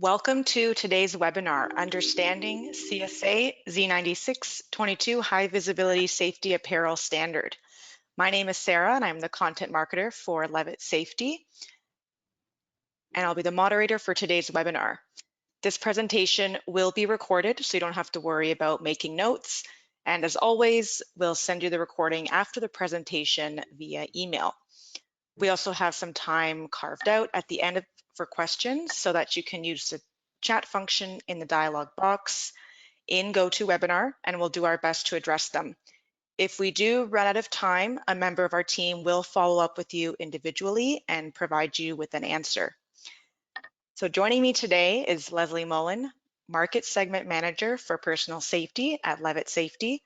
Welcome to today's webinar, Understanding CSA Z96 22 High Visibility Safety Apparel Standard. My name is Sarah and I'm the content marketer for Levitt-Safety, and I'll be the moderator for today's webinar. This presentation will be recorded, so you don't have to worry about making notes. And as always, we'll send you the recording after the presentation via email. We also have some time carved out at the end for questions so that you can use the chat function in the dialog box in GoToWebinar, and we'll do our best to address them. If we do run out of time, a member of our team will follow up with you individually and provide you with an answer. So joining me today is Leslie Mullen, Market Segment Manager for Personal Safety at Levitt-Safety,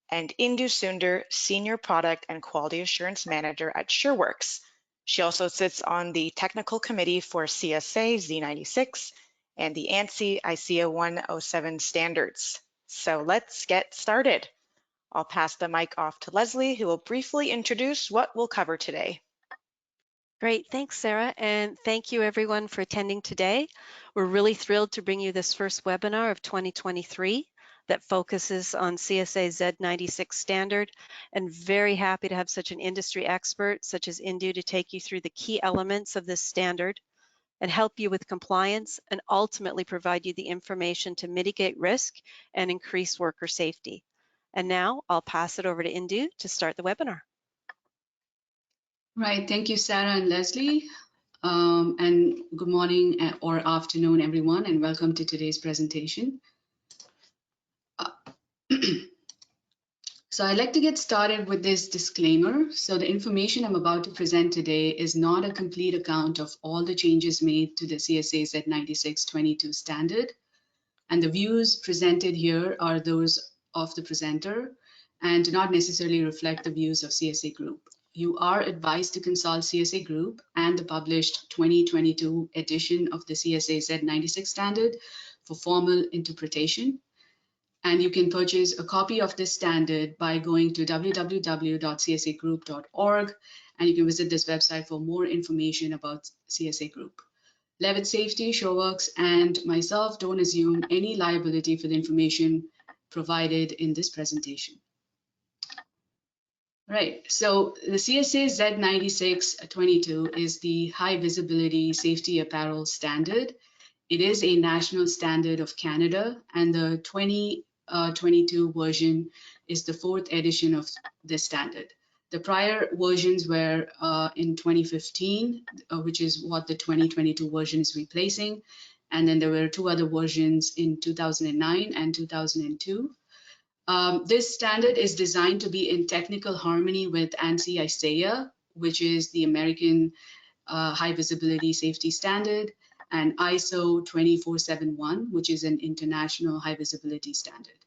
and Indu Sunder, Senior Product and Quality Assurance Manager at SureWorks. She also sits on the technical committee for CSA Z96 and the ANSI ICA 107 standards. So let's get started. I'll pass the mic off to Leslie, who will briefly introduce what we'll cover today. Great, thanks Sarah, and thank you everyone for attending today. We're really thrilled to bring you this first webinar of 2023 that focuses on CSA Z96 standard, and very happy to have such an industry expert such as Indu to take you through the key elements of this standard and help you with compliance and ultimately provide you the information to mitigate risk and increase worker safety. And now I'll pass it over to Indu to start the webinar. Right, thank you, Sarah and Leslie. And good morning or afternoon, everyone, and welcome to today's presentation. So I'd like to get started with this disclaimer. So the information I'm about to present today is not a complete account of all the changes made to the CSA Z96 22 standard. And the views presented here are those of the presenter and do not necessarily reflect the views of CSA Group. You are advised to consult CSA Group and the published 2022 edition of the CSA Z96 standard for formal interpretation. And you can purchase a copy of this standard by going to www.csagroup.org, and you can visit this website for more information about CSA Group. Levitt-Safety, SureWorks, and myself don't assume any liability for the information provided in this presentation. Right, so the CSA Z96 22 is the high visibility safety apparel standard. It is a national standard of Canada, and the 2022 version is the 4th edition of this standard. The prior versions were in 2015, which is what the 2022 version is replacing. And then there were 2 other versions in 2009 and 2002. This standard is designed to be in technical harmony with ANSI ICA, which is the American High Visibility Safety Standard, and ISO 24701, which is an international high visibility standard.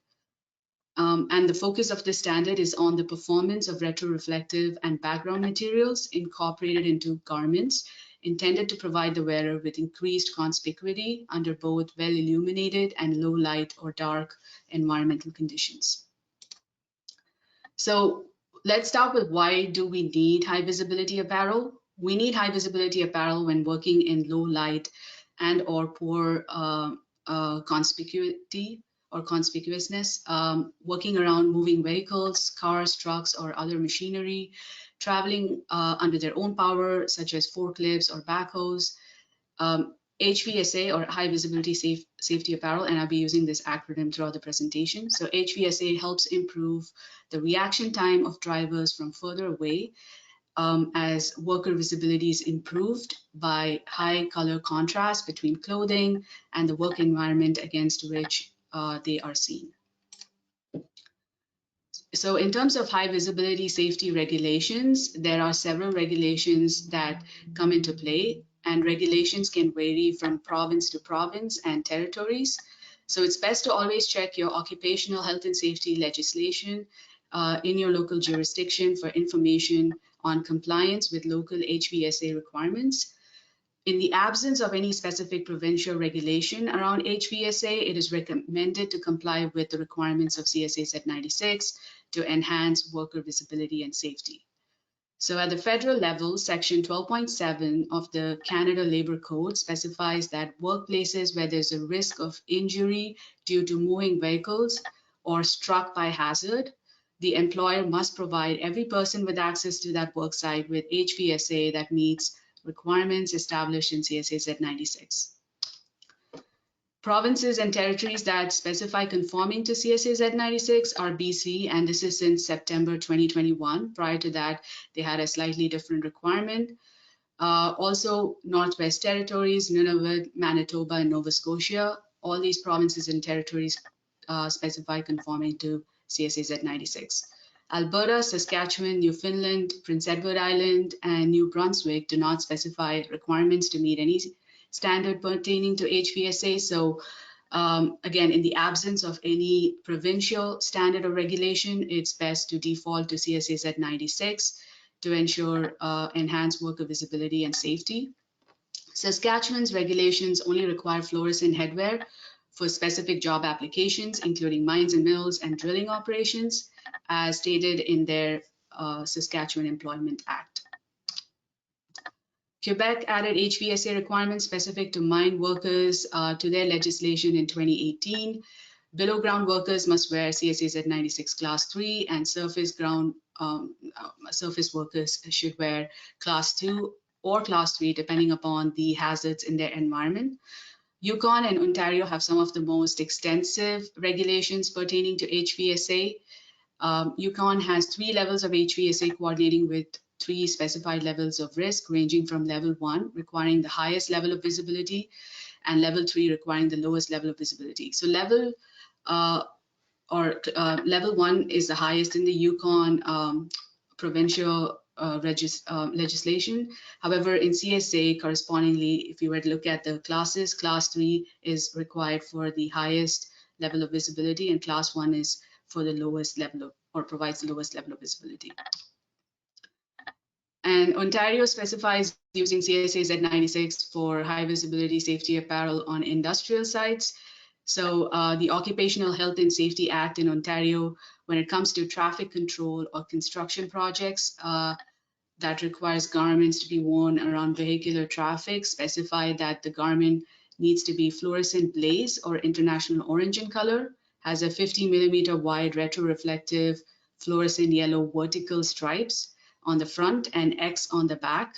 And the focus of this standard is on the performance of retroreflective and background materials incorporated into garments intended to provide the wearer with increased conspicuity under both well-illuminated and low light or dark environmental conditions. So let's start with why do we need high visibility apparel? We need high visibility apparel when working in low light and or poor conspicuity or conspicuousness, working around moving vehicles, cars, trucks, or other machinery, traveling under their own power, such as forklifts or backhoes, HVSA or high visibility safety apparel, and I'll be using this acronym throughout the presentation. So HVSA helps improve the reaction time of drivers from further away as worker visibility is improved by high color contrast between clothing and the work environment against which they are seen. So in terms of high visibility safety regulations, there are several regulations that come into play, and regulations can vary from province to province and territories. So it's best to always check your occupational health and safety legislation in your local jurisdiction for information on compliance with local HVSA requirements. In the absence of any specific provincial regulation around HVSA, it is recommended to comply with the requirements of CSA Z96 to enhance worker visibility and safety. So at the federal level, Section 12.7 of the Canada Labour Code specifies that workplaces where there's a risk of injury due to moving vehicles or struck by hazard, the employer must provide every person with access to that work site with HVSA that meets requirements established in CSA Z96. Provinces and territories that specify conforming to CSA Z96 are BC, and this is since September 2021. Prior to that, they had a slightly different requirement. Also, Northwest Territories, Nunavut, Manitoba, and Nova Scotia. All these provinces and territories specify conforming to CSA Z96. Alberta, Saskatchewan, Newfoundland, Prince Edward Island, and New Brunswick do not specify requirements to meet any standard pertaining to HVSA. So again, in the absence of any provincial standard or regulation, it's best to default to CSA Z96 to ensure enhanced worker visibility and safety. Saskatchewan's regulations only require fluorescent headwear for specific job applications, including mines and mills and drilling operations, as stated in their Saskatchewan Employment Act. Quebec added HVSA requirements specific to mine workers to their legislation in 2018. Below ground workers must wear CSA Z96 Class 3, and surface workers should wear Class 2 or Class 3, depending upon the hazards in their environment. Yukon and Ontario have some of the most extensive regulations pertaining to HVSA. Yukon has 3 levels of HVSA coordinating with 3 specified levels of risk, ranging from level 1, requiring the highest level of visibility, and level 3, requiring the lowest level of visibility. So level 1 is the highest in the Yukon provincial legislation. However, in CSA, correspondingly, if you were to look at the classes, Class 3 is required for the highest level of visibility, and Class 1 is for the lowest level of, or provides the lowest level of visibility. And Ontario specifies using CSA Z96 for high visibility safety apparel on industrial sites. So the Occupational Health and Safety Act in Ontario, when it comes to traffic control or construction projects that requires garments to be worn around vehicular traffic, specify that the garment needs to be fluorescent blaze or international orange in color, has a 50 millimeter wide retroreflective fluorescent yellow vertical stripes on the front and X on the back.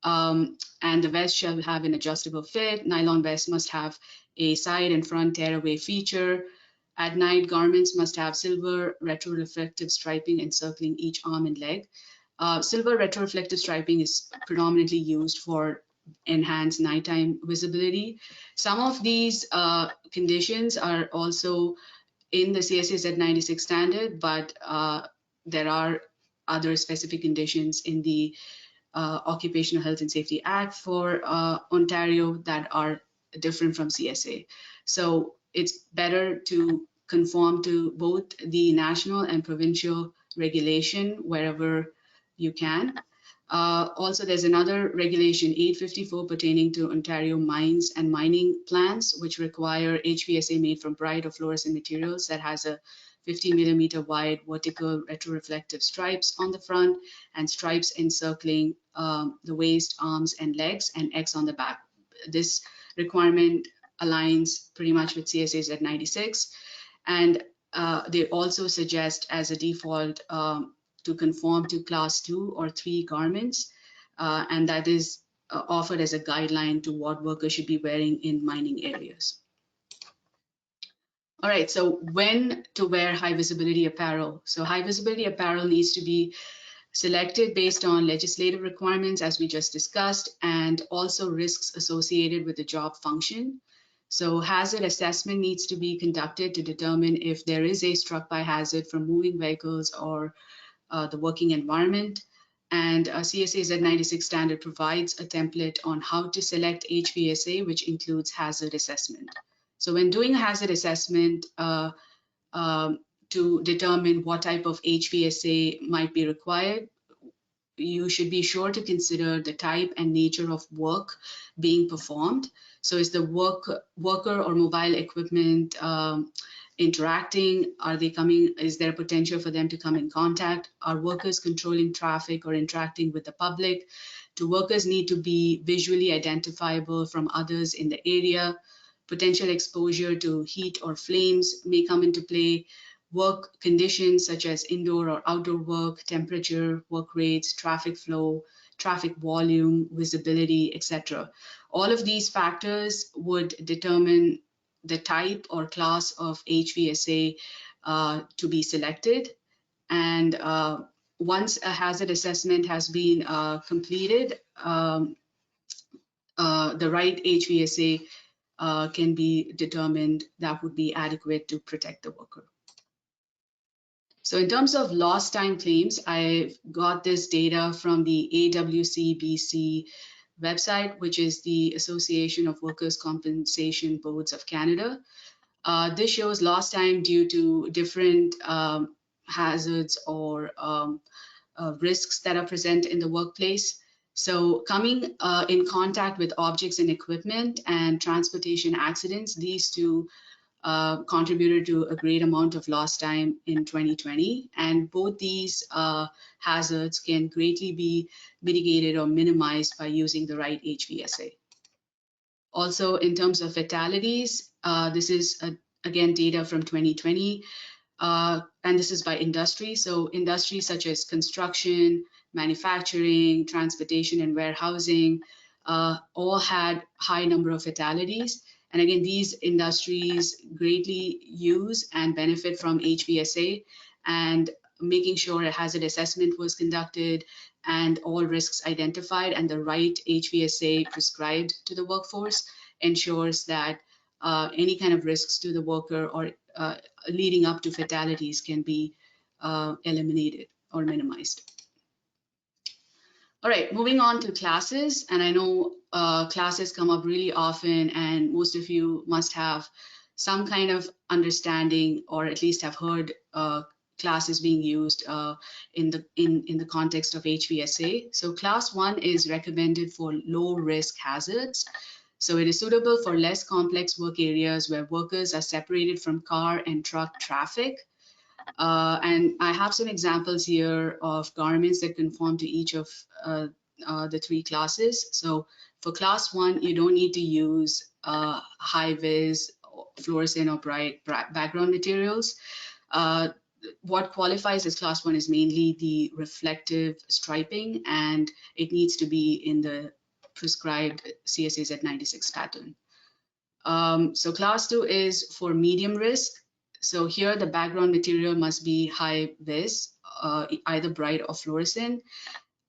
And the vest shall have an adjustable fit. Nylon vest must have a side and front tearaway feature. At night, garments must have silver retroreflective striping encircling each arm and leg. Silver retroreflective striping is predominantly used for enhanced nighttime visibility. Some of these conditions are also in the CSA Z96 standard, but there are other specific conditions in the Occupational Health and Safety Act for Ontario that are different from CSA. So it's better to conform to both the national and provincial regulation wherever you can. Also, there's another regulation 854 pertaining to Ontario mines and mining plants, which require HVSA made from bright or fluorescent materials that has a 50 millimeter wide vertical retroreflective stripes on the front and stripes encircling the waist, arms, and legs, and X on the back. This requirement aligns pretty much with CSA Z96, and they also suggest as a default to conform to Class 2 or 3 garments, and that is offered as a guideline to what workers should be wearing in mining areas. All right, so when to wear high visibility apparel. So high visibility apparel needs to be selected based on legislative requirements, as we just discussed, and also risks associated with the job function. So hazard assessment needs to be conducted to determine if there is a struck by hazard from moving vehicles or the working environment. And CSA Z96 standard provides a template on how to select HVSA, which includes hazard assessment. So when doing a hazard assessment to determine what type of HVSA might be required, you should be sure to consider the type and nature of work being performed. So is the worker or mobile equipment interacting? Are they coming? Is there potential for them to come in contact? Are workers controlling traffic or interacting with the public? Do workers need to be visually identifiable from others in the area? Potential exposure to heat or flames may come into play. Work conditions such as indoor or outdoor work, temperature, work rates, traffic flow, traffic volume, visibility, etc. All of these factors would determine the type or class of HVSA to be selected. And once a hazard assessment has been completed, the right HVSA can be determined that would be adequate to protect the worker. So in terms of lost time claims, I got this data from the AWCBC website, which is the Association of Workers' Compensation Boards of Canada. This shows lost time due to different hazards or risks that are present in the workplace. So coming in contact with objects and equipment and transportation accidents, these two contributed to a great amount of lost time in 2020. And both these hazards can greatly be mitigated or minimized by using the right HVSA. Also, in terms of fatalities, this is, again, data from 2020, and this is by industry. So industries such as construction, manufacturing, transportation, and warehousing all had high number of fatalities. And again, these industries greatly use and benefit from HVSA, and making sure a hazard assessment was conducted and all risks identified and the right HVSA prescribed to the workforce ensures that any kind of risks to the worker or leading up to fatalities can be eliminated or minimized. All right, moving on to classes, and I know classes come up really often, and most of you must have some kind of understanding or at least have heard classes being used in the context of HVSA. So class 1 is recommended for low risk hazards. So it is suitable for less complex work areas where workers are separated from car and truck traffic. And I have some examples here of garments that conform to each of the 3 classes. So for class 1, you don't need to use hi-viz, fluorescent or bright background materials. What qualifies as class 1 is mainly the reflective striping, and it needs to be in the prescribed CSA Z96 pattern. So class 2 is for medium risk. So here the background material must be hi-viz, either bright or fluorescent.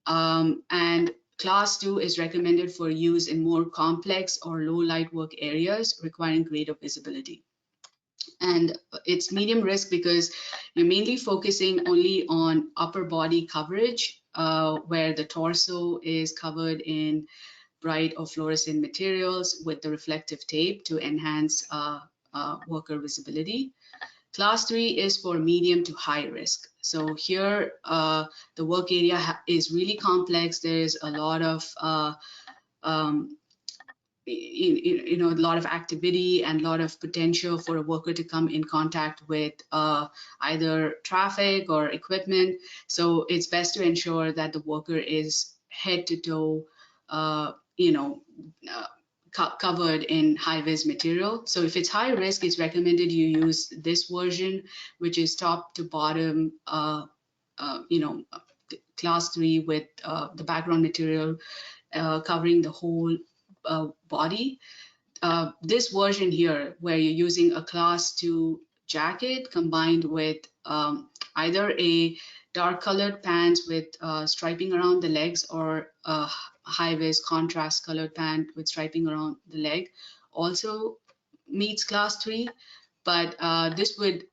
And class 2 is recommended for use in more complex or low light work areas requiring greater visibility. And it's medium risk because you're mainly focusing only on upper body coverage, where the torso is covered in bright or fluorescent materials with the reflective tape to enhance worker visibility. Class 3 is for medium to high risk. So here, the work area is really complex. There's a lot of a lot of activity and a lot of potential for a worker to come in contact with either traffic or equipment. So it's best to ensure that the worker is head to toe, covered in high-vis material. So if it's high risk, it's recommended you use this version, which is top to bottom, class 3 with the background material covering the whole body. This version here, where you're using a class 2 jacket combined with either a dark colored pants with striping around the legs or a high-vis contrast colored pant with striping around the leg, also meets class 3, but this would,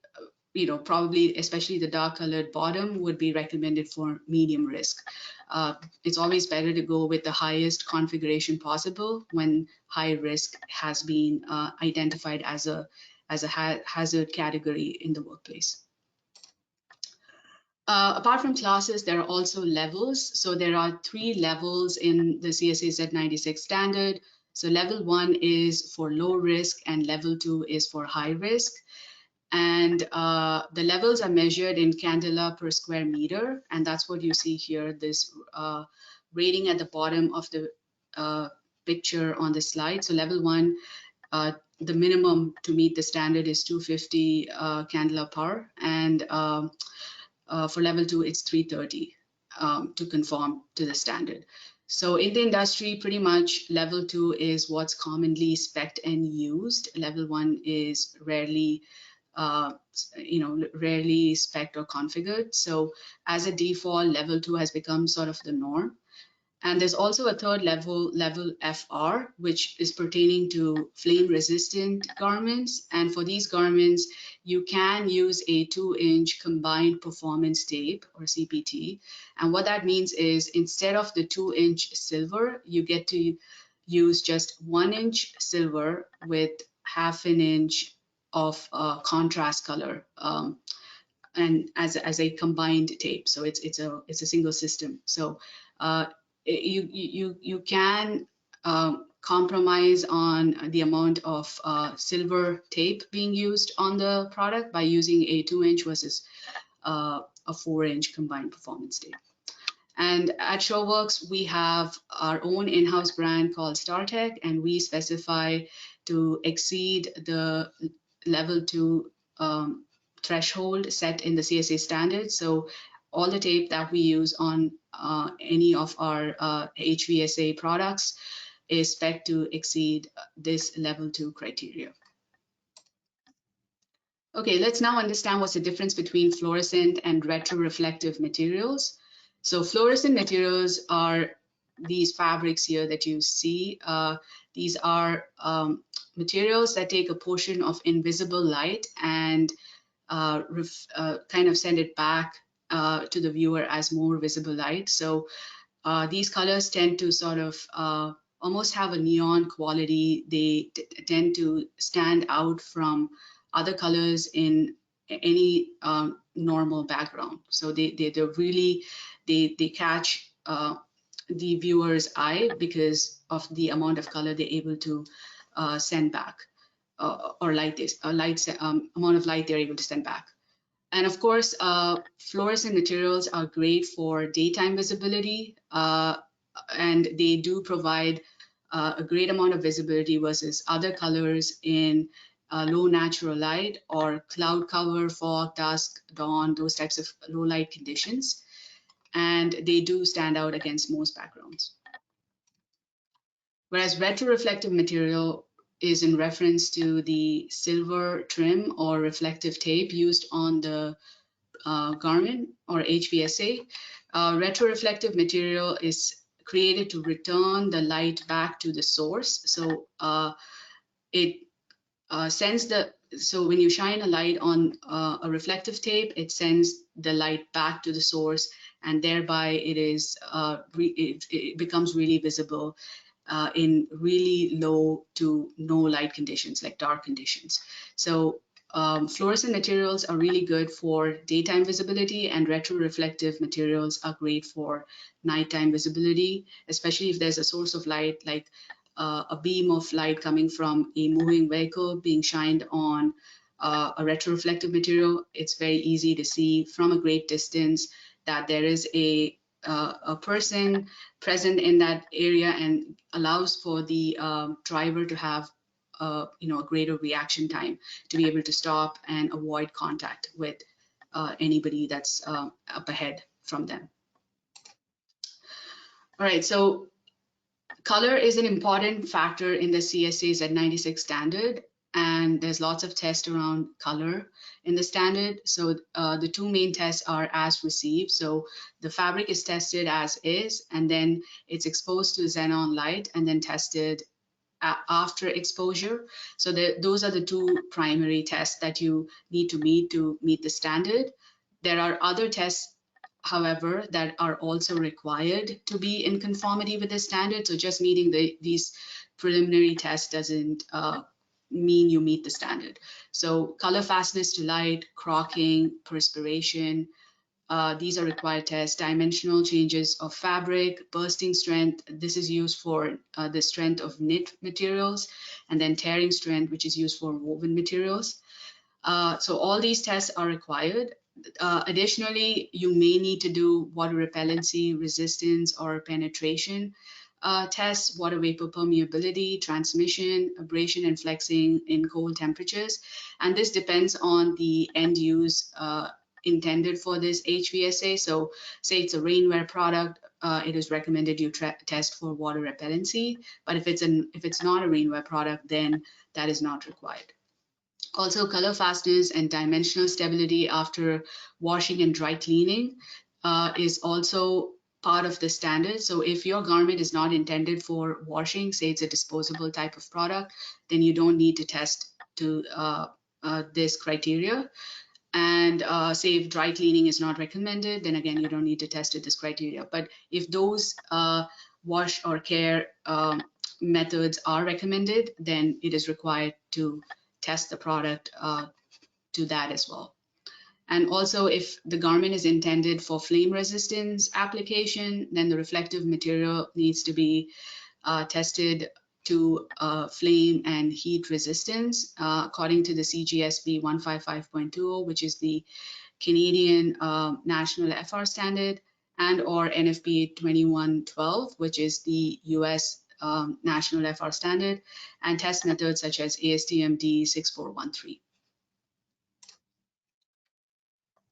probably, especially the dark colored bottom, would be recommended for medium risk. It's always better to go with the highest configuration possible when high risk has been identified as a hazard category in the workplace. Apart from classes, there are also levels. So there are 3 levels in the CSA Z96 standard. So level 1 is for low risk and level 2 is for high risk. And the levels are measured in candela per square meter, and that's what you see here, this rating at the bottom of the picture on the slide. So level 1, the minimum to meet the standard is 250 candela per, and for level 2 it's 330 to conform to the standard. So in the industry, pretty much level 2 is what's commonly spec'd and used. Level 1 is rarely rarely spec'd or configured. So as a default, level 2 has become sort of the norm. And there's also a third level, level FR, which is pertaining to flame resistant garments. And for these garments, you can use a 2-inch combined performance tape, or CPT. And what that means is, instead of the 2-inch silver, you get to use just 1-inch silver with 1/2 inch of contrast color, and as a combined tape. So it's a single system. So you can compromise on the amount of silver tape being used on the product by using a 2-inch versus a 4-inch combined performance tape. And at ShoreWorks, we have our own in-house brand called StarTech, and we specify to exceed the level 2 threshold set in the CSA standard. So all the tape that we use on any of our HVSA products is spec to exceed this level 2 criteria. Okay, let's now understand what's the difference between fluorescent and retroreflective materials. So fluorescent materials are these fabrics here that you see. These are materials that take a portion of invisible light and kind of send it back to the viewer as more visible light. So these colors tend to sort of almost have a neon quality. They tend to stand out from other colors in any normal background. So they really catch the viewer's eye because of the amount of color they're able to send back, or light this amount of light they're able to send back. And of course, fluorescent materials are great for daytime visibility, and they do provide a great amount of visibility versus other colors in low natural light or cloud cover, fog, dusk, dawn, those types of low light conditions. And they do stand out against most backgrounds. Whereas retroreflective material is in reference to the silver trim or reflective tape used on the garment or HVSA. Retroreflective material is created to return the light back to the source. So it sends so when you shine a light on a reflective tape, it sends the light back to the source, and thereby it becomes really visible in really low to no light conditions, like dark conditions. So fluorescent materials are really good for daytime visibility, and retroreflective materials are great for nighttime visibility, especially if there's a source of light, like a beam of light coming from a moving vehicle being shined on a retroreflective material. It's very easy to see from a great distance that there is a person present in that area, and allows for the driver to have a greater reaction time to be able to stop and avoid contact with anybody that's up ahead from them. All right, so color is an important factor in the CSA Z96 standard, and there's lots of tests around color in the standard. So the two main tests are as received. So the fabric is tested as is, and then it's exposed to xenon light and then tested after exposure. So those are the two primary tests that you need to meet the standard. There are other tests, however, that are also required to be in conformity with the standard. So just meeting these preliminary tests doesn't mean you meet the standard. So color fastness to light, crocking, perspiration, these are required tests. Dimensional changes of fabric, bursting strength, this is used for the strength of knit materials, and then tearing strength, which is used for woven materials. So all these tests are required. Additionally, you may need to do water repellency, resistance, or penetration tests, water vapor permeability, transmission, abrasion, and flexing in cold temperatures. And this depends on the end use intended for this HVSA. So say it's a rainwear product, it is recommended you test for water repellency. But if it's not a rainwear product, then that is not required. Also, color fastness and dimensional stability after washing and dry cleaning is also part of the standard. So if your garment is not intended for washing, say it's a disposable type of product, then you don't need to test to this criteria. And say if dry cleaning is not recommended, then again, you don't need to test to this criteria. But if those wash or care methods are recommended, then it is required to test the product to that as well. And also, if the garment is intended for flame resistance application, then the reflective material needs to be tested to flame and heat resistance according to the CGSB 155.20, which is the Canadian National FR standard, and or NFPA 2112, which is the US National FR standard, and test methods such as ASTM D6413.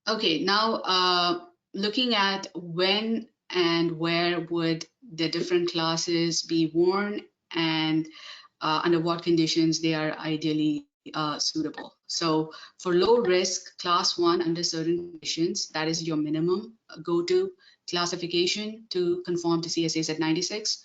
Okay, now looking at when and where would the different classes be worn and under what conditions they are ideally suitable. So for low risk, class 1 under certain conditions, that is your minimum go-to classification to conform to CSA Z96.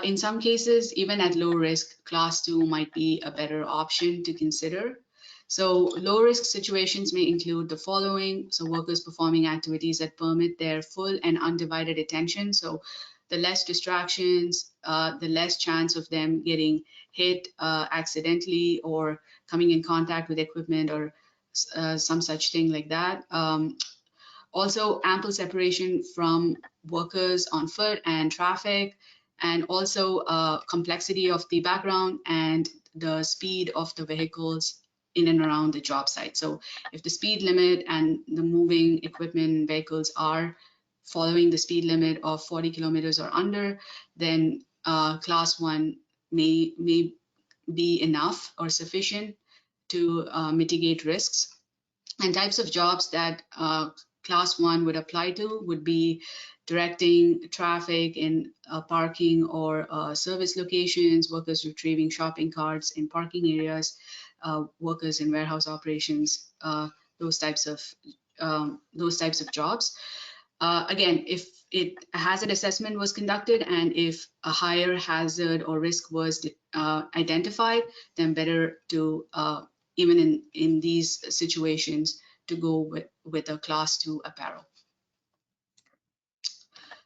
In some cases, even at low risk, class 2 might be a better option to consider. So low risk situations may include the following. So workers performing activities that permit their full and undivided attention. So the less distractions, the less chance of them getting hit accidentally or coming in contact with equipment or some such thing like that. Also ample separation from workers on foot and traffic, and also complexity of the background and the speed of the vehicles in and around the job site. So if the speed limit and the moving equipment vehicles are following the speed limit of 40 kilometers or under, then class 1 may be enough or sufficient to mitigate risks. And types of jobs that class 1 would apply to would be directing traffic in parking or service locations, workers retrieving shopping carts in parking areas, workers in warehouse operations, those types of jobs. Again, if a hazard assessment was conducted and if a higher hazard or risk was identified, then better to even in these situations to go with a class 2 apparel.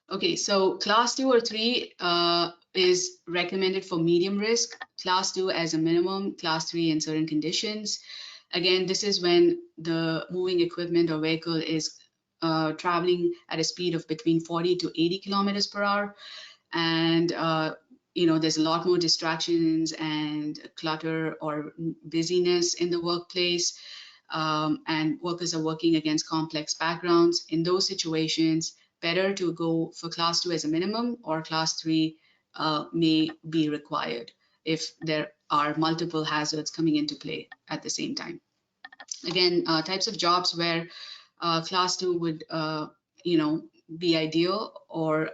Okay, so class 2 or 3 is recommended for medium risk, class 2 as a minimum, class 3 in certain conditions. Again, this is when the moving equipment or vehicle is traveling at a speed of between 40 to 80 kilometers per hour. And there's a lot more distractions and clutter or busyness in the workplace, and workers are working against complex backgrounds. In those situations, better to go for class 2 as a minimum, or class 3 may be required if there are multiple hazards coming into play at the same time. Again, types of jobs where class 2 would be ideal, or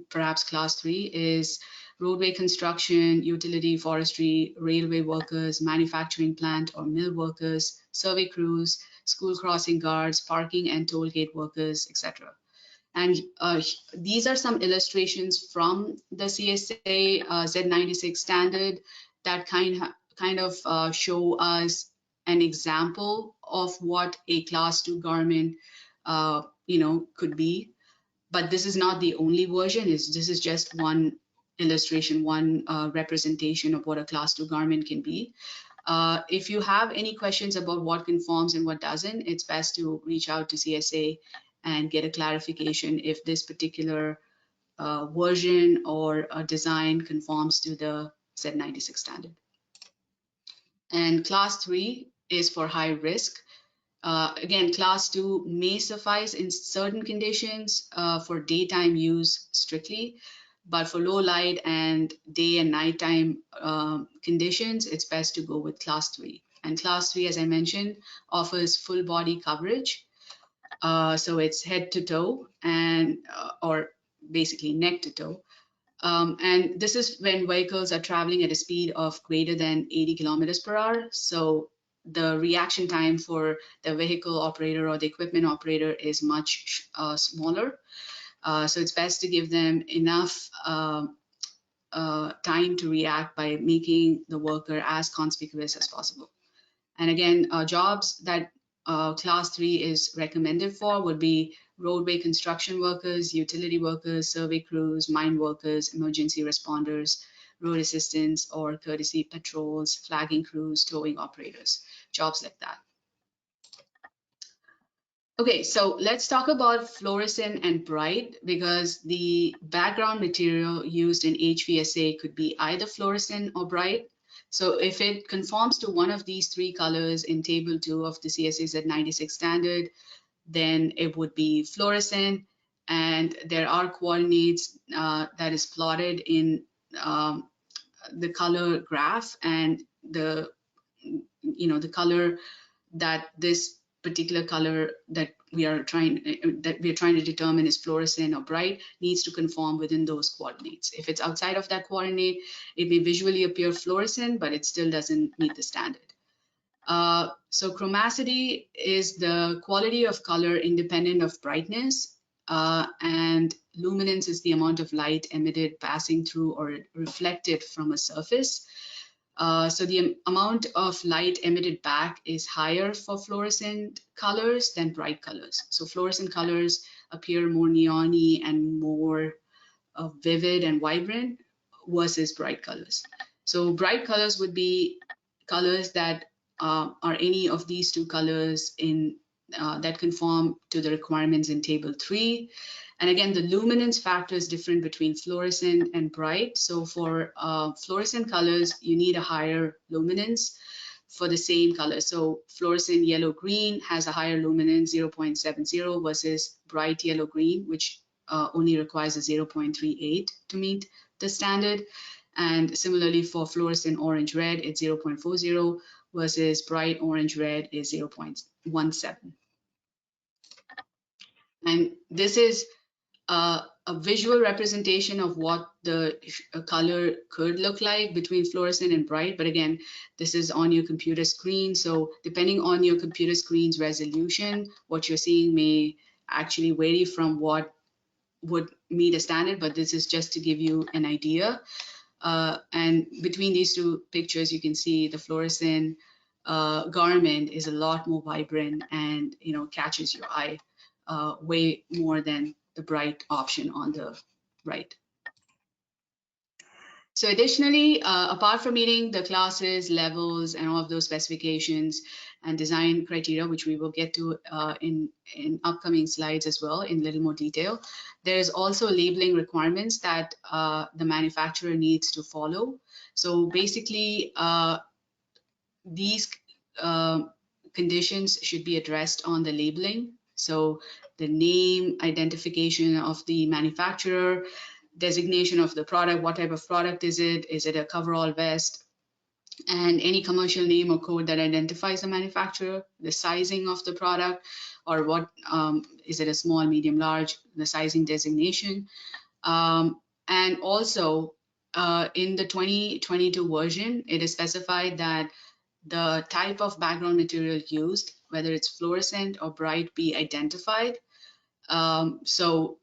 perhaps class 3, is roadway construction, utility, forestry, railway workers, manufacturing plant or mill workers, survey crews, school crossing guards, parking and toll gate workers, etc. And these are some illustrations from the CSA Z96 standard that kind of show us an example of what a class 2 garment could be. But this is not the only version. This is just one illustration, one representation of what a class 2 garment can be. If you have any questions about what conforms and what doesn't, it's best to reach out to CSA and get a clarification if this particular version or design conforms to the Z96 standard. And class 3 is for high risk. Again, class 2 may suffice in certain conditions for daytime use strictly, but for low light and day and nighttime conditions, it's best to go with class 3. And class 3, as I mentioned, offers full body coverage. So it's head to toe and or basically neck to toe. And this is when vehicles are traveling at a speed of greater than 80 kilometers per hour. So the reaction time for the vehicle operator or the equipment operator is much smaller. So it's best to give them enough time to react by making the worker as conspicuous as possible. And again, jobs that class 3 is recommended for would be roadway construction workers, utility workers, survey crews, mine workers, emergency responders, road assistants, or courtesy patrols, flagging crews, towing operators, jobs like that. Okay, so let's talk about fluorescent and bright, because the background material used in HVSA could be either fluorescent or bright. So if it conforms to one of these 3 colors in table 2 of the CSA Z96 standard, then it would be fluorescent, and there are coordinates that is plotted in the color graph, and the color that this particular color that we are trying to determine is fluorescent or bright needs to conform within those coordinates. If it's outside of that coordinate, it may visually appear fluorescent, but it still doesn't meet the standard. So chromacity is the quality of color independent of brightness, and luminance is the amount of light emitted passing through or reflected from a surface. So the amount of light emitted back is higher for fluorescent colors than bright colors. So fluorescent colors appear more neon-y and more vivid and vibrant versus bright colors. So bright colors would be colors that are any of these 2 colors in that conform to the requirements in table 3. And again, the luminance factor is different between fluorescent and bright. So for fluorescent colors, you need a higher luminance for the same color. So fluorescent yellow-green has a higher luminance, 0.70, versus bright yellow-green, which only requires a 0.38 to meet the standard. And similarly for fluorescent orange-red, it's 0.40 versus bright orange-red is 0.17. And this is a visual representation of what the color could look like between fluorescent and bright. But again, this is on your computer screen. So depending on your computer screen's resolution, what you're seeing may actually vary from what would meet a standard, but this is just to give you an idea. And between these 2 pictures, you can see the fluorescent garment is a lot more vibrant and catches your eye way more than the bright option on the right. So additionally, apart from meeting the classes, levels, and all of those specifications and design criteria, which we will get to in upcoming slides as well in a little more detail, there's also labeling requirements that the manufacturer needs to follow. So basically, these conditions should be addressed on the labeling. So the name, identification of the manufacturer, designation of the product, what type of product is it a coverall vest, and any commercial name or code that identifies the manufacturer, the sizing of the product, or what is it a small, medium, large, the sizing designation. And also in the 2022 version, it is specified that the type of background material used, whether it's fluorescent or bright, be identified. So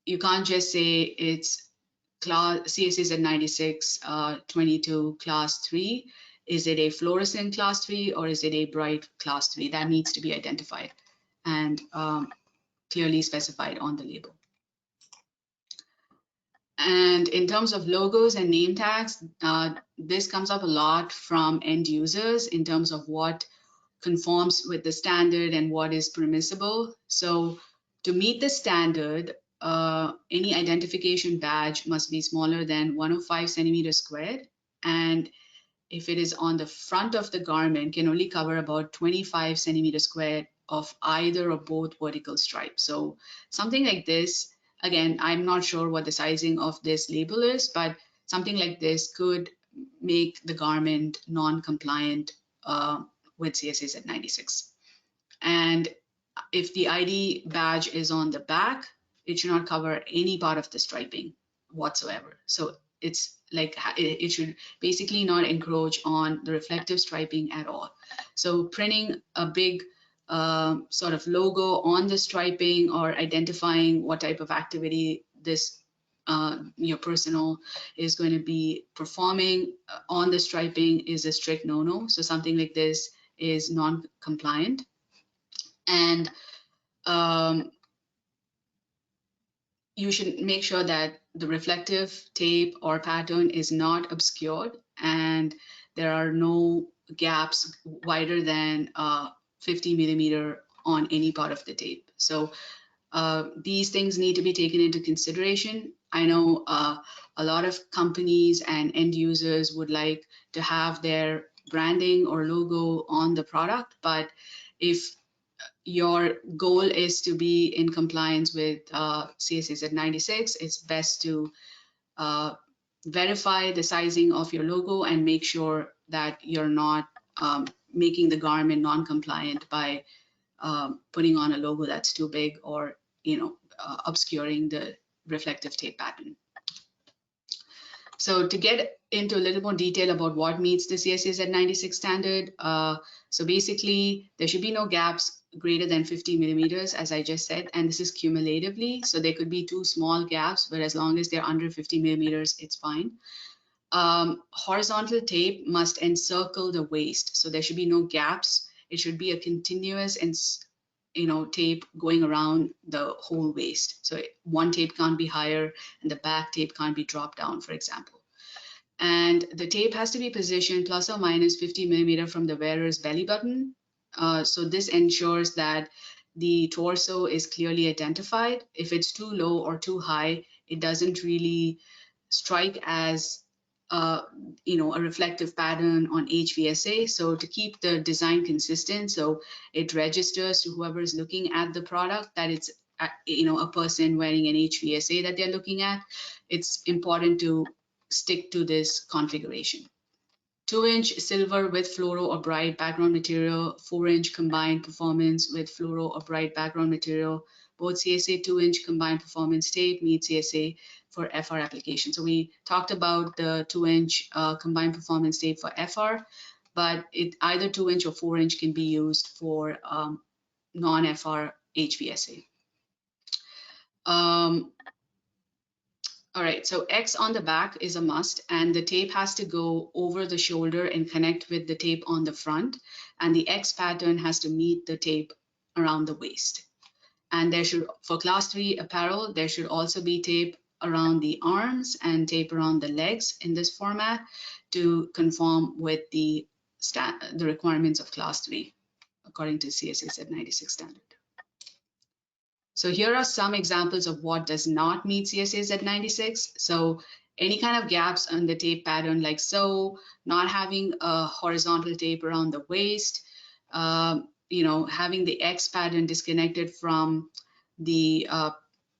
you can't just say it's CSA Z96 22 class 3. Is it a fluorescent class 3 or is it a bright class 3? That needs to be identified and clearly specified on the label. And in terms of logos and name tags, this comes up a lot from end users in terms of what conforms with the standard and what is permissible. So to meet the standard, any identification badge must be smaller than 105 centimeters squared, and if it is on the front of the garment, can only cover about 25 centimeters squared of either or both vertical stripes. So something like this, again, I'm not sure what the sizing of this label is, but something like this could make the garment non-compliant with CSA Z96. And if the ID badge is on the back, it should not cover any part of the striping whatsoever. So it's like it should basically not encroach on the reflective striping at all. So printing a big sort of logo on the striping or identifying what type of activity this your personnel is going to be performing on the striping is a strict no-no. So something like this is non-compliant. And you should make sure that the reflective tape or pattern is not obscured and there are no gaps wider than 50 millimeter on any part of the tape. So these things need to be taken into consideration. I know a lot of companies and end users would like to have their branding or logo on the product, but if your goal is to be in compliance with CSA Z96, it's best to verify the sizing of your logo and make sure that you're not making the garment non-compliant by putting on a logo that's too big or obscuring the reflective tape pattern. So to get into a little more detail about what meets the CSA Z96 standard, so basically there should be no gaps greater than 50 millimeters, as I just said, and this is cumulatively. So there could be two small gaps, but as long as they're under 50 millimeters, it's fine. Horizontal tape must encircle the waist, so there should be no gaps. It should be a continuous and tape going around the whole waist. So one tape can't be higher and the back tape can't be dropped down, for example. And the tape has to be positioned plus or minus 50 millimeter from the wearer's belly button. So this ensures that the torso is clearly identified. If it's too low or too high, it doesn't really strike as a reflective pattern on HVSA. So to keep the design consistent, so it registers to whoever is looking at the product that it's a person wearing an HVSA that they're looking at, it's important to stick to this configuration. 2-inch silver with fluoro or bright background material, 4-inch combined performance with fluoro or bright background material. Both CSA 2-inch combined performance tape meet CSA for FR application. So we talked about the 2-inch combined performance tape for FR, but either 2-inch or 4-inch can be used for non-FR HVSA. All right, so X on the back is a must, and the tape has to go over the shoulder and connect with the tape on the front, and the X pattern has to meet the tape around the waist. And there should, for class 3 apparel, there should also be tape around the arms and tape around the legs in this format to conform with the requirements of class 3 according to CSA Z96 standard. So here are some examples of what does not meet CSA Z96. So any kind of gaps on the tape pattern like so, not having a horizontal tape around the waist, having the X pattern disconnected from the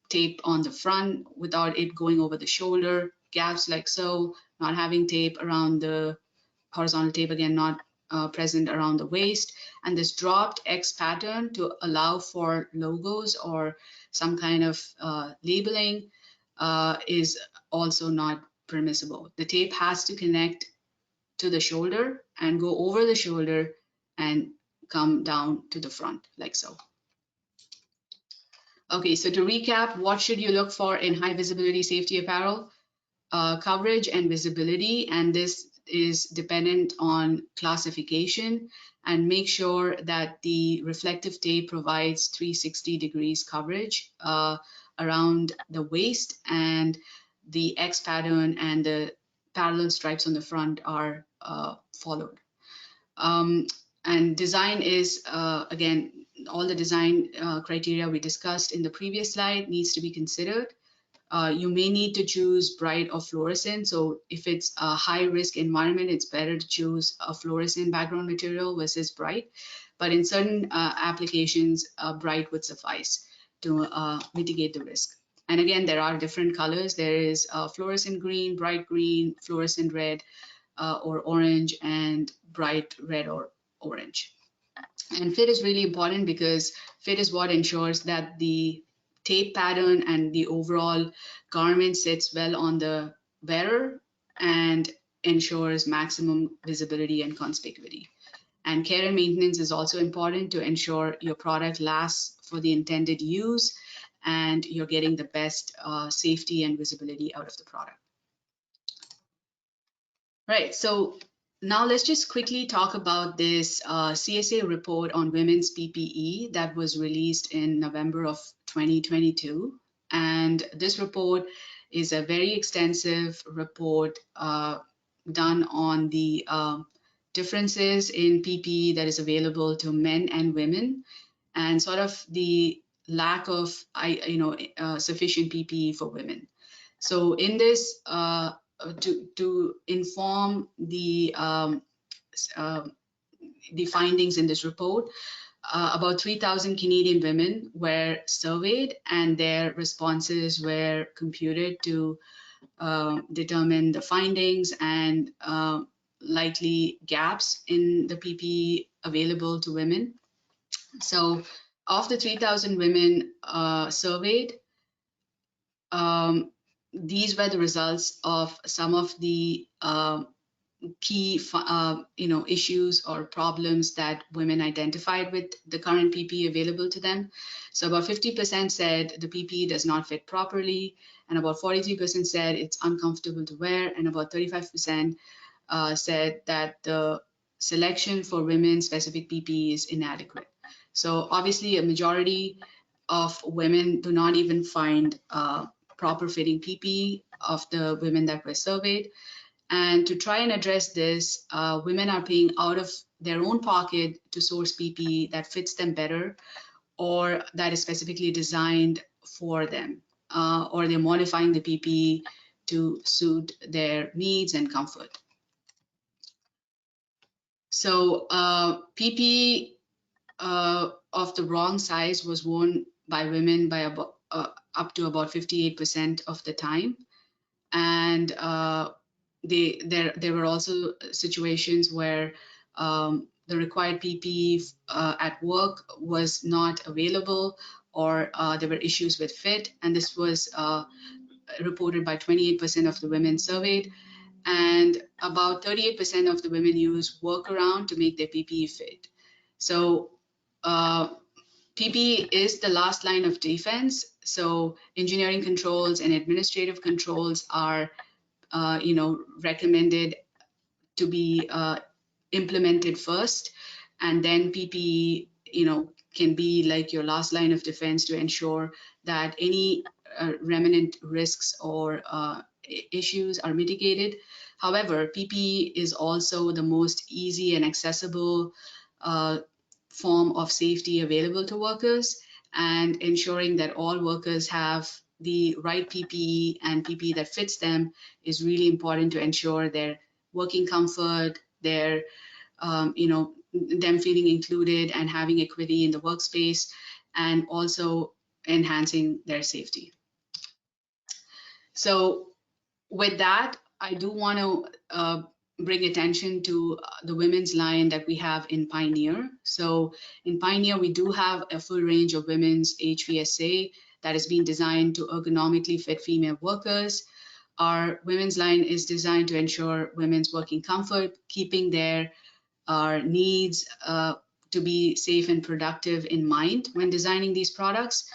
tape on the front without it going over the shoulder, gaps like so, not having tape around the horizontal tape, again, not present around the waist, and this dropped X pattern to allow for logos or some kind of labeling is also not permissible. The tape has to connect to the shoulder and go over the shoulder and come down to the front like so. Okay, so to recap, what should you look for in high visibility safety apparel? Coverage and visibility, and this is dependent on classification, and make sure that the reflective tape provides 360 degrees coverage around the waist, and the X pattern and the parallel stripes on the front are followed. And design is, again, all the design criteria we discussed in the previous slide needs to be considered. You may need to choose bright or fluorescent. So if it's a high risk environment, it's better to choose a fluorescent background material versus bright. But in certain applications, bright would suffice to mitigate the risk. And again, there are different colors. There is fluorescent green, bright green, fluorescent red or orange, and bright red or orange. And fit is really important because fit is what ensures that the tape pattern and the overall garment sits well on the wearer and ensures maximum visibility and conspicuity. And care and maintenance is also important to ensure your product lasts for the intended use and you're getting the best safety and visibility out of the product. Right, so now let's just quickly talk about this CSA report on women's PPE that was released in November of 2022. And this report is a very extensive report done on the differences in PPE that is available to men and women, and sort of the lack of sufficient PPE for women. So in this, to inform the findings in this report, about 3,000 Canadian women were surveyed and their responses were computed to determine the findings and likely gaps in the PPE available to women. So of the 3,000 women surveyed, these were the results of some of the key issues or problems that women identified with the current PPE available to them. So about 50% said the PPE does not fit properly, and about 43% said it's uncomfortable to wear, and about 35% said that the selection for women's specific PPE is inadequate. So obviously a majority of women do not even find proper fitting PPE of the women that were surveyed. And to try and address this, women are paying out of their own pocket to source PPE that fits them better or that is specifically designed for them, or they're modifying the PPE to suit their needs and comfort. So PPE of the wrong size was worn by women by about, up to about 58% of the time. And there were also situations where the required PPE at work was not available, or there were issues with fit, and this was reported by 28% of the women surveyed, and about 38% of the women use workaround to make their PPE fit. So PPE is the last line of defense. So engineering controls and administrative controls are recommended to be implemented first, and then PPE, can be like your last line of defense to ensure that any remnant risks or issues are mitigated. However, PPE is also the most easy and accessible form of safety available to workers, and ensuring that all workers have the right PPE and PPE that fits them is really important to ensure their working comfort, their them feeling included and having equity in the workspace, and also enhancing their safety. So with that, I do want to bring attention to the women's line that we have in Pioneer. So in Pioneer, we do have a full range of women's HVSA that is being designed to ergonomically fit female workers. Our women's line is designed to ensure women's working comfort, keeping their needs to be safe and productive in mind when designing these products.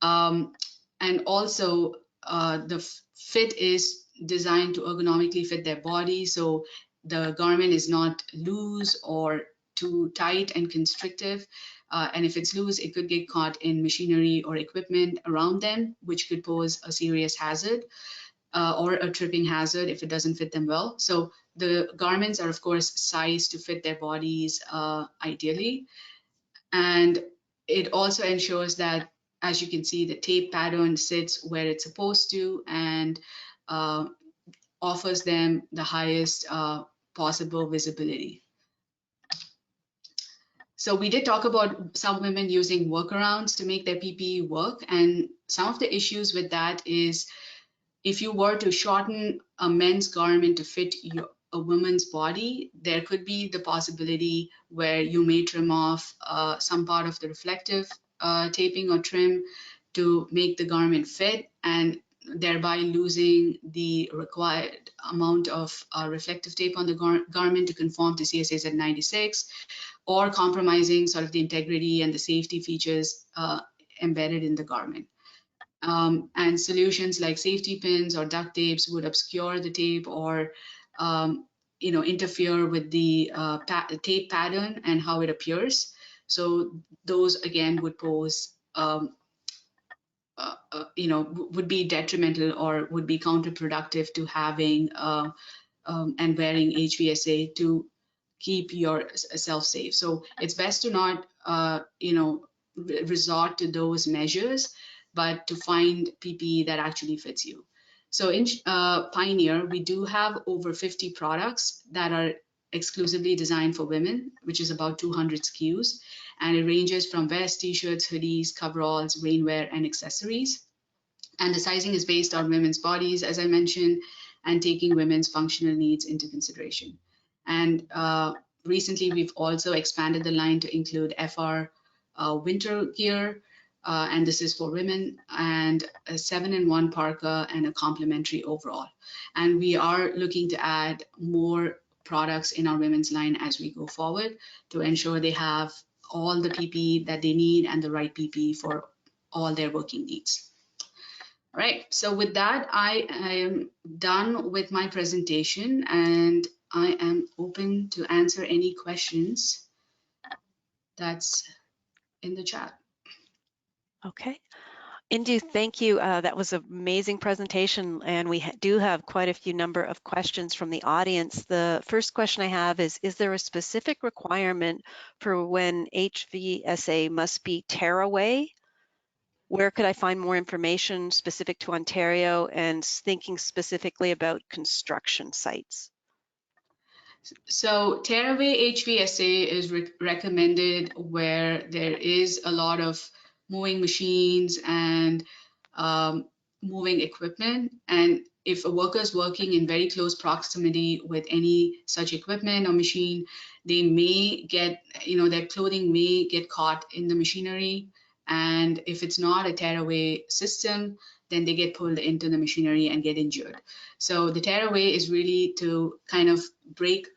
And also the fit is designed to ergonomically fit their body, so the garment is not loose or too tight and constrictive. And if it's loose, it could get caught in machinery or equipment around them, which could pose a serious hazard or a tripping hazard if it doesn't fit them well. So the garments are, of course, sized to fit their bodies ideally. And it also ensures that as you can see, the tape pattern sits where it's supposed to and offers them the highest possible visibility. So we did talk about some women using workarounds to make their PPE work, and some of the issues with that is if you were to shorten a men's garment to fit a woman's body, there could be the possibility where you may trim off some part of the reflective taping or trim to make the garment fit, and thereby losing the required amount of reflective tape on the garment to conform to CSA Z96, or compromising sort of the integrity and the safety features embedded in the garment. And solutions like safety pins or duct tapes would obscure the tape or interfere with the tape pattern and how it appears. So those again would pose would be detrimental or would be counterproductive to having and wearing HVSA to keep yourself safe. So it's best to not, resort to those measures, but to find PPE that actually fits you. So in Pioneer, we do have over 50 products that are exclusively designed for women, which is about 200 SKUs. And it ranges from vests, t-shirts, hoodies, coveralls, rainwear, and accessories. And the sizing is based on women's bodies, as I mentioned, and taking women's functional needs into consideration. And recently, we've also expanded the line to include FR winter gear, and this is for women, and a 7-in-1 parka and a complementary overall. And we are looking to add more products in our women's line as we go forward to ensure they have all the PPE that they need and the right PPE for all their working needs. All right, so with that, I am done with my presentation and I am open to answer any questions that's in the chat. Okay. Indu, thank you. That was an amazing presentation, and we do have quite a few number of questions from the audience. The first question I have is there a specific requirement for when HVSA must be tearaway? Where could I find more information specific to Ontario and thinking specifically about construction sites? So tearaway HVSA is recommended where there is a lot of moving machines and moving equipment. And if a worker is working in very close proximity with any such equipment or machine, they may get, their clothing may get caught in the machinery. And if it's not a tearaway system, then they get pulled into the machinery and get injured. So the tearaway is really to kind of break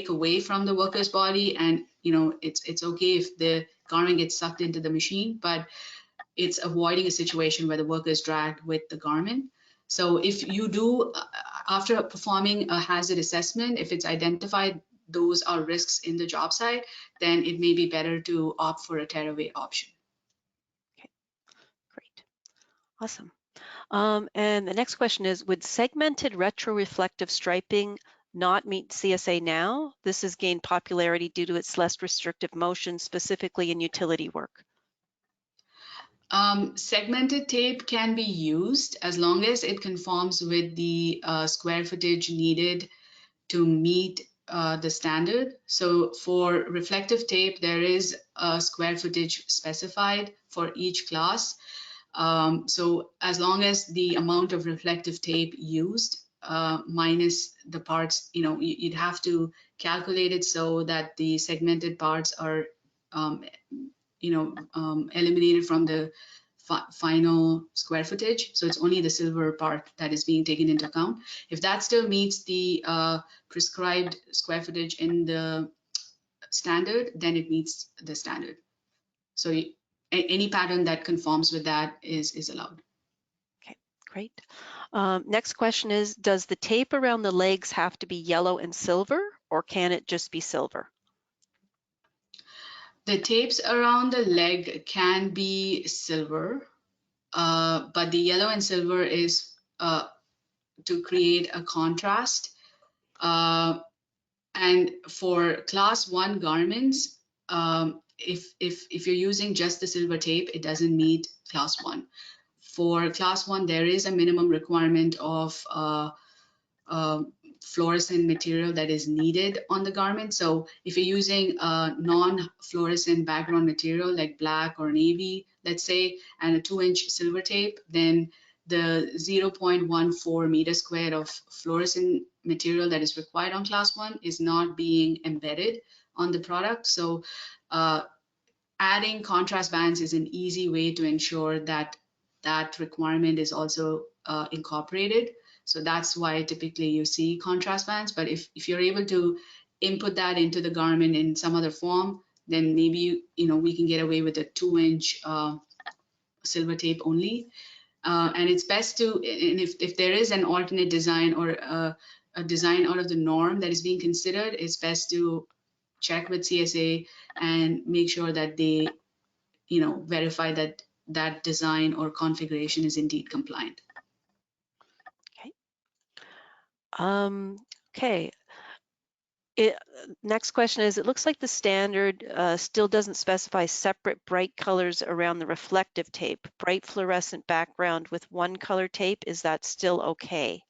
away from the worker's body, and it's okay if the garment gets sucked into the machine, but it's avoiding a situation where the worker is dragged with the garment. So if you do, after performing a hazard assessment, if it's identified those are risks in the job site, then it may be better to opt for a tearaway option. Okay, great, awesome. And the next question is, would segmented retroreflective striping not meet CSA now? This has gained popularity due to its less restrictive motion, specifically in utility work. Segmented tape can be used as long as it conforms with the square footage needed to meet the standard. So for reflective tape, there is a square footage specified for each class. So as long as the amount of reflective tape used minus the parts, you'd have to calculate it so that the segmented parts are eliminated from the final square footage. So it's only the silver part that is being taken into account. If that still meets the prescribed square footage in the standard, then it meets the standard. So any pattern that conforms with that is allowed. Okay, great. Next question is, does the tape around the legs have to be yellow and silver, or can it just be silver? The tapes around the leg can be silver, but the yellow and silver is to create a contrast. And for class 1 garments, if you're using just the silver tape, it doesn't meet class 1. For class 1, there is a minimum requirement of fluorescent material that is needed on the garment. So if you're using a non-fluorescent background material like black or navy, let's say, and a 2-inch silver tape, then the 0.14 meter squared of fluorescent material that is required on class 1 is not being embedded on the product. So adding contrast bands is an easy way to ensure that that requirement is also incorporated. So that's why typically you see contrast bands. But if you're able to input that into the garment in some other form, then maybe we can get away with a 2-inch silver tape only. And it's best to, and if there is an alternate design or a design out of the norm that is being considered, it's best to check with CSA and make sure that they, verify that that design or configuration is indeed compliant. Okay. Next question is, it looks like the standard still doesn't specify separate bright colors around the reflective tape. Bright fluorescent background with one color tape, is that still okay?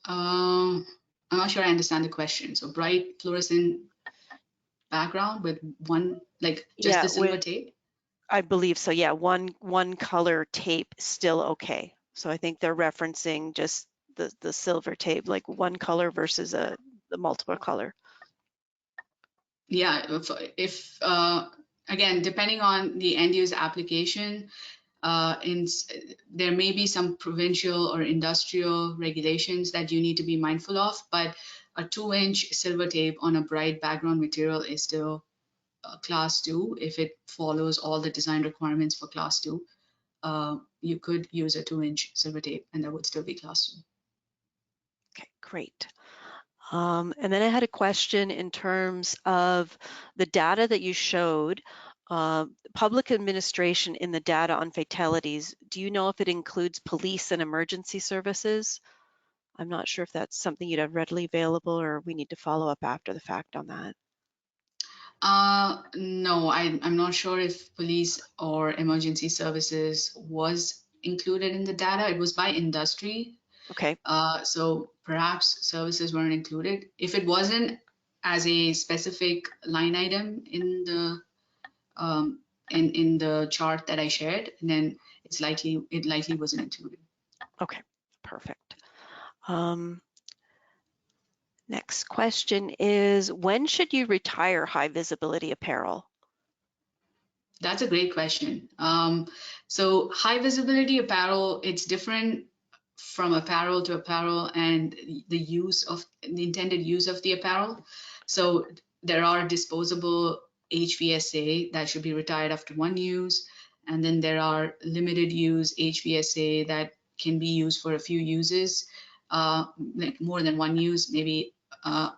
I'm not sure I understand the question. So bright fluorescent background with one, like just the silver tape? I believe so, yeah. One color tape still okay. So I think they're referencing just the silver tape, like one color versus the multiple color. Yeah, if again, depending on the end use application, there may be some provincial or industrial regulations that you need to be mindful of, but a 2-inch silver tape on a bright background material is still class 2 if it follows all the design requirements for class 2. You could use a 2-inch silver tape and that would still be class 2. Okay, great. And then I had a question in terms of the data that you showed, public administration in the data on fatalities. Do you know if it includes police and emergency services? I'm not sure if that's something you'd have readily available or we need to follow up after the fact on that. No, I'm not sure if police or emergency services was included in the data. It was by industry. Okay. So perhaps services weren't included. If it wasn't as a specific line item in the in the chart that I shared, then it likely wasn't included. Okay, perfect. Next question is, when should you retire high visibility apparel? That's a great question. So high visibility apparel, it's different from apparel to apparel and the intended use of the apparel. So there are disposable HVSA that should be retired after 1 use. And then there are limited use HVSA that can be used for a few uses, like more than 1 use, maybe 5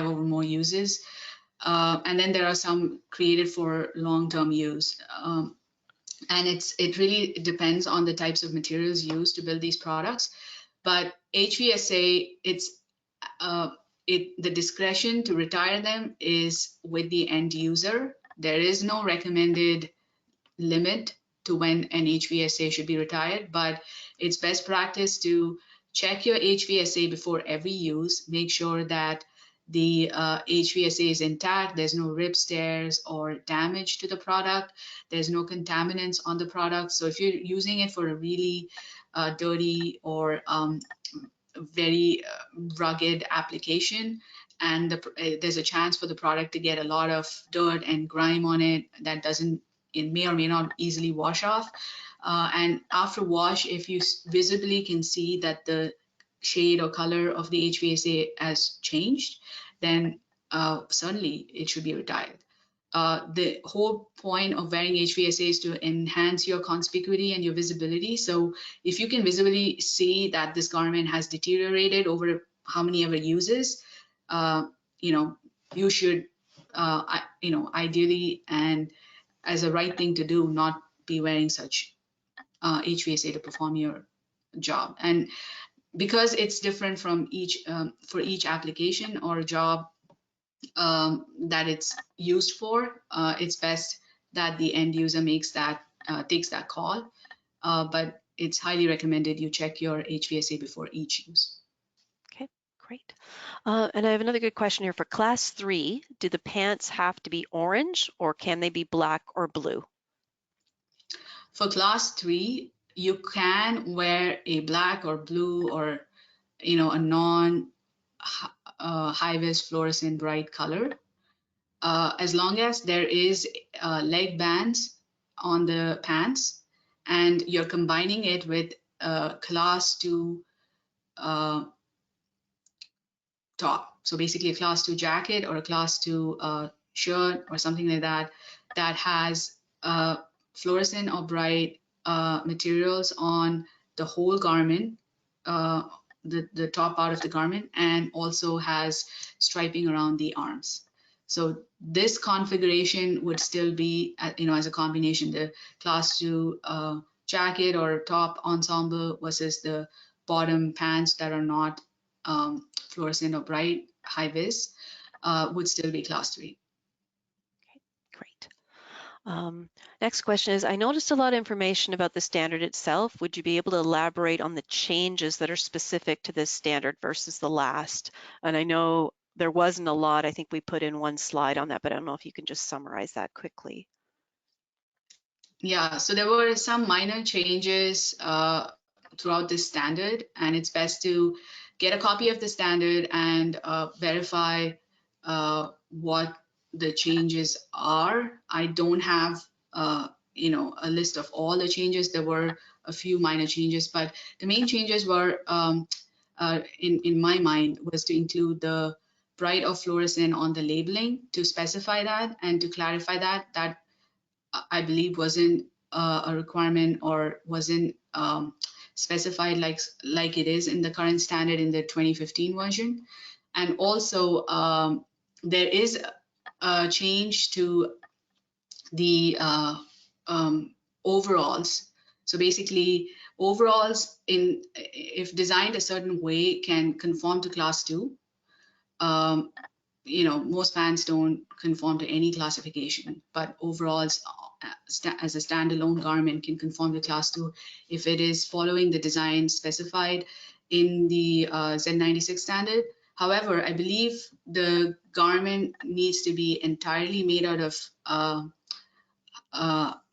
or more uses. And then there are some created for long-term use. And it really depends on the types of materials used to build these products. But HVSA, the discretion to retire them is with the end user. There is no recommended limit to when an HVSA should be retired, but it's best practice to check your HVSA before every use. Make sure that the HVSA is intact, there's no rips, tears, or damage to the product, there's no contaminants on the product. So if you're using it for a really dirty or very rugged application, and there's a chance for the product to get a lot of dirt and grime on it that it may or may not easily wash off. And after wash, if you visibly can see that the shade or color of the HVSA has changed, then certainly it should be retired. The whole point of wearing HVSA is to enhance your conspicuity and your visibility. So if you can visibly see that this garment has deteriorated over how many ever uses, you should, ideally and as a right thing to do, not be wearing such HVSA to perform your job. And because it's different from each for each application or job that it's used for, it's best that the end user makes that takes that call. But it's highly recommended you check your HVSA before each use. Okay, great. And I have another good question here for class 3. Do the pants have to be orange or can they be black or blue? For class 3, you can wear a black or blue or a non high-vis fluorescent bright color, as long as there is leg bands on the pants and you're combining it with class 2 top. So basically a class 2 jacket or a class 2 shirt or something like that that has fluorescent or bright materials on the whole garment, the top part of the garment, and also has striping around the arms. So this configuration would still be, as a combination, the class 2 jacket or top ensemble versus the bottom pants that are not fluorescent or bright hi-vis would still be class 3. Okay, great. Next question is, I noticed a lot of information about the standard itself. Would you be able to elaborate on the changes that are specific to this standard versus the last? And I know there wasn't a lot. I think we put in one slide on that, but I don't know if you can just summarize that quickly. Yeah, so there were some minor changes throughout this standard, and it's best to get a copy of the standard and verify what the changes are. I don't have a list of all the changes. There were a few minor changes, but the main changes were, in my mind, was to include the bright or fluorescent on the labeling, to specify that and to clarify that I believe wasn't a requirement or wasn't specified like it is in the current standard in the 2015 version. And also there is a change to the overalls. So basically overalls, if designed a certain way, can conform to class 2. Most pants don't conform to any classification, but overalls as a standalone garment can conform to class 2 if it is following the design specified in the Z96 standard. However, I believe the garment needs to be entirely made out of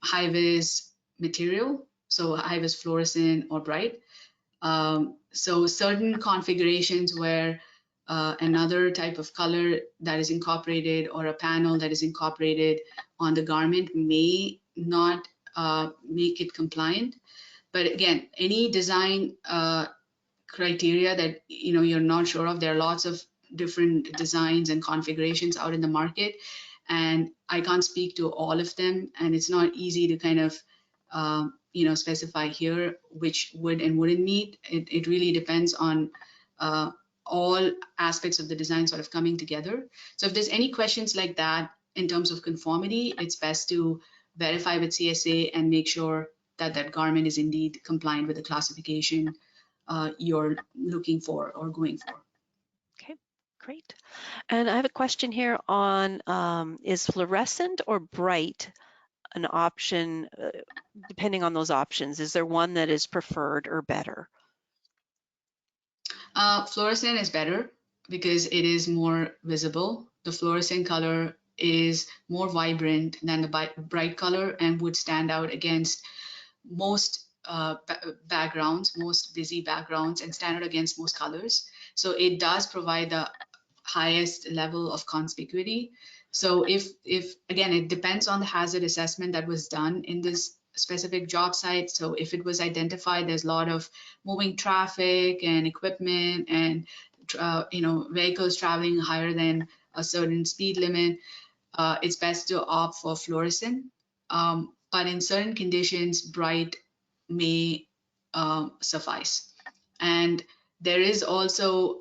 hi-vis material, so hi-vis fluorescent or bright. So certain configurations where another type of color that is incorporated or a panel that is incorporated on the garment may not make it compliant. But again, any design criteria that you're not sure of, there are lots of different designs and configurations out in the market, and I can't speak to all of them, and it's not easy to kind of specify here which would and wouldn't meet. It really depends on all aspects of the design sort of coming together. So if there's any questions like that in terms of conformity, it's best to verify with CSA and make sure that that garment is indeed compliant with the classification you're looking for or going for. Okay, great. And I have a question here on, is fluorescent or bright an option, depending on those options? Is there one that is preferred or better? Fluorescent is better because it is more visible. The fluorescent color is more vibrant than the bright color and would stand out against most backgrounds, most busy backgrounds, and stand out against most colors. So it does provide the highest level of conspicuity. So if again, it depends on the hazard assessment that was done in this specific job site. So if it was identified there's a lot of moving traffic and equipment and vehicles traveling higher than a certain speed limit, it's best to opt for fluorescent. But in certain conditions, bright may suffice. And there is also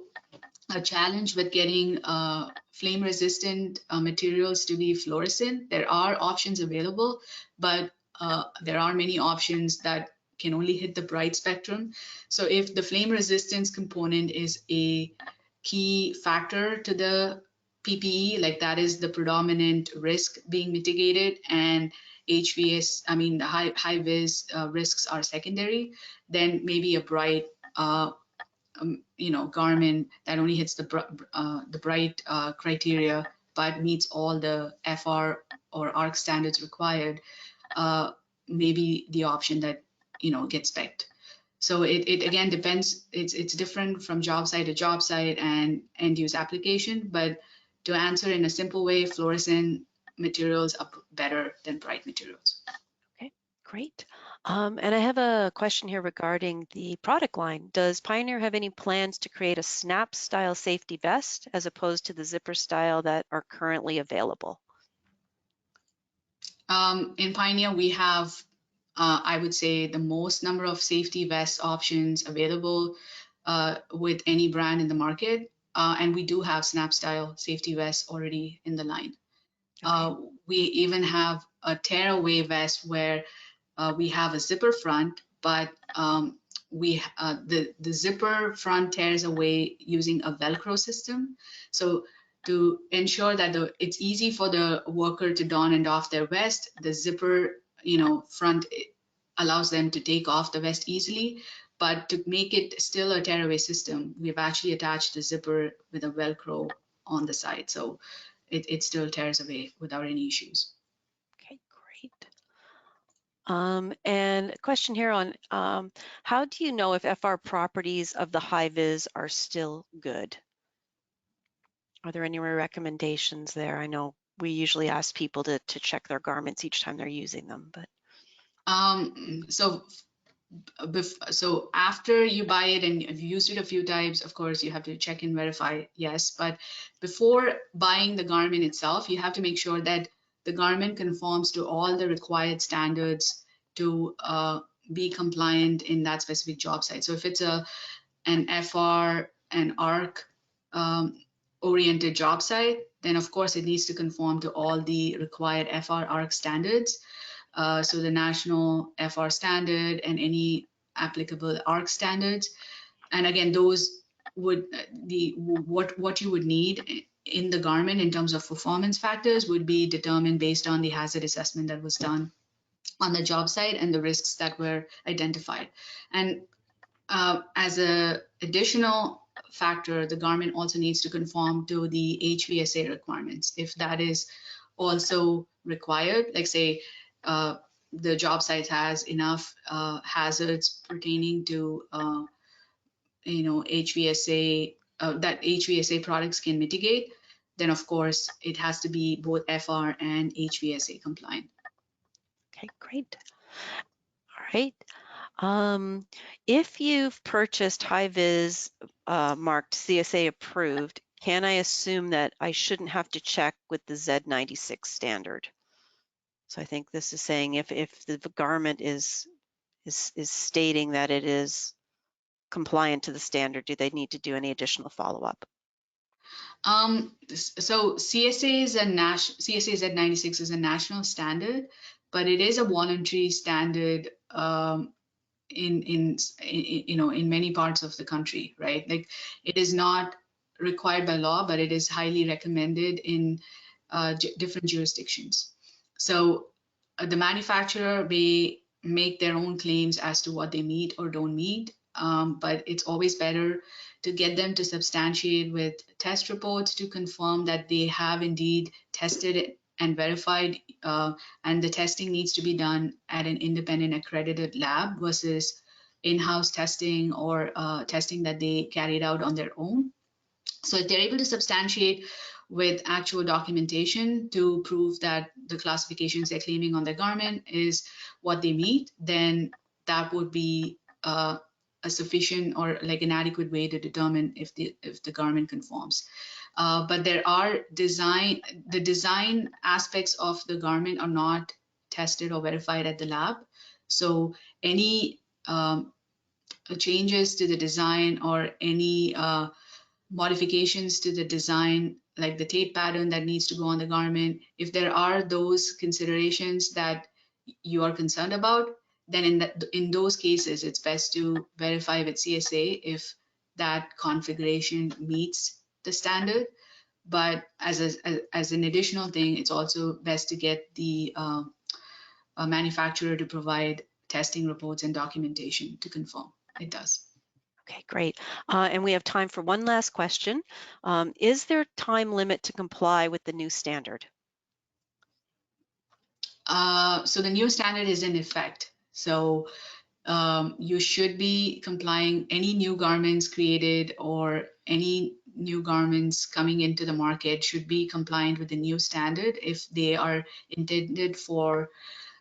a challenge with getting flame resistant materials to be fluorescent. There are options available, but there are many options that can only hit the bright spectrum. So if the flame resistance component is a key factor to the PPE, like that is the predominant risk being mitigated, and HVS, I mean the hi-viz risks are secondary, then maybe a bright garment that only hits the bright criteria but meets all the FR or ARC standards required, maybe the option that gets spec'd. So it again depends. It's different from job site to job site and end use application. But to answer in a simple way, fluorescent materials are better than bright materials. Okay, great. And I have a question here regarding the product line. Does Pioneer have any plans to create a snap style safety vest as opposed to the zipper style that are currently available? In Pioneer, we have, I would say, the most number of safety vest options available with any brand in the market. And we do have snap style safety vests already in the line. Okay. We even have a tearaway vest where we have a zipper front, but the zipper front tears away using a Velcro system. So to ensure that it's easy for the worker to don and off their vest, the zipper front allows them to take off the vest easily. But to make it still a tearaway system, we've actually attached the zipper with a Velcro on the side. So it still tears away without any issues. Okay, great. And a question here on how do you know if FR properties of the hi-viz are still good? Are there any recommendations there? I know we usually ask people to check their garments each time they're using them, but. So after you buy it and you've used it a few times, of course, you have to check and verify, yes. But before buying the garment itself, you have to make sure that the garment conforms to all the required standards to be compliant in that specific job site. So if it's an FR and ARC oriented job site, then of course it needs to conform to all the required FR ARC standards. So the national FR standard and any applicable ARC standards. And again, those would what you would need in the garment in terms of performance factors would be determined based on the hazard assessment that was done on the job site and the risks that were identified. And as an additional factor, the garment also needs to conform to the HVSA requirements. If that is also required, like say, the job site has enough hazards pertaining to HVSA that HVSA products can mitigate, then of course it has to be both FR and HVSA compliant. Okay, great. All right. If you've purchased hi-viz marked CSA approved, can I assume that I shouldn't have to check with the Z96 standard? So I think this is saying if the garment is stating that it is compliant to the standard, do they need to do any additional follow-up? So CSA Z96 is a national standard, but it is a voluntary standard in many parts of the country, right? Like it is not required by law, but it is highly recommended in different jurisdictions. So the manufacturer may make their own claims as to what they meet or don't meet, but it's always better to get them to substantiate with test reports to confirm that they have indeed tested it and verified, and the testing needs to be done at an independent accredited lab versus in-house testing or testing that they carried out on their own. So if they're able to substantiate with actual documentation to prove that the classifications they're claiming on their garment is what they meet, then that would be a sufficient or like an adequate way to determine if the garment conforms. But there are the design aspects of the garment are not tested or verified at the lab. So any changes to the design or any modifications to the design, like the tape pattern that needs to go on the garment, if there are those considerations that you are concerned about, then in those cases, it's best to verify with CSA if that configuration meets the standard. But as an additional thing, it's also best to get the manufacturer to provide testing reports and documentation to confirm it does. Okay, great. And we have time for one last question. Is there time limit to comply with the new standard? So the new standard is in effect. So you should be complying. Any new garments created or any new garments coming into the market should be compliant with the new standard if they are intended for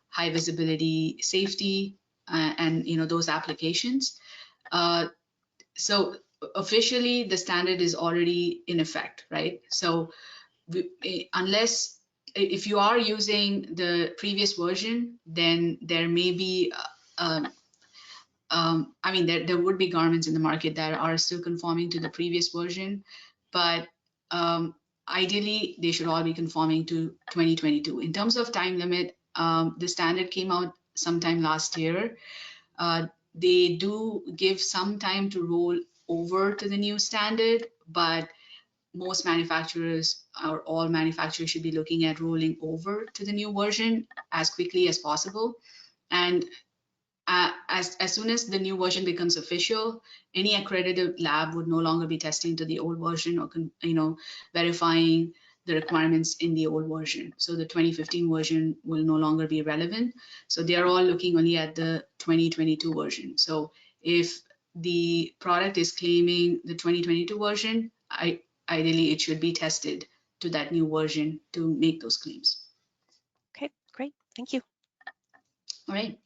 high visibility safety and those applications. So officially the standard is already in effect, right? So unless if you are using the previous version, then there may be I mean, there would be garments in the market that are still conforming to the previous version, but ideally they should all be conforming to 2022. In terms of time limit, the standard came out sometime last year. They do give some time to roll over to the new standard, but most manufacturers or all manufacturers should be looking at rolling over to the new version as quickly as possible. And as soon as the new version becomes official, any accredited lab would no longer be testing to the old version or verifying the requirements in the old version. So the 2015 version will no longer be relevant. So they are all looking only at the 2022 version. So if the product is claiming the 2022 version, ideally it should be tested to that new version to make those claims. Okay, great. Thank you. All right.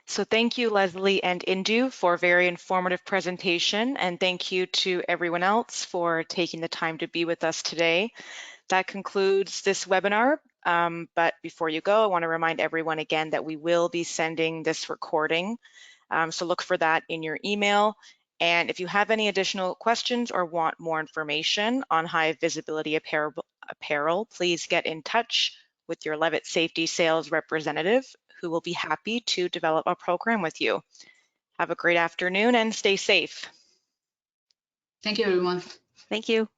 So thank you, Leslie and Indu, for a very informative presentation, and thank you to everyone else for taking the time to be with us today. That concludes this webinar, but before you go, I want to remind everyone again that we will be sending this recording, so look for that in your email. And if you have any additional questions or want more information on high visibility apparel, please get in touch with your Levitt-Safety sales representative, who will be happy to develop a program with you. Have a great afternoon and stay safe. Thank you, everyone. Thank you.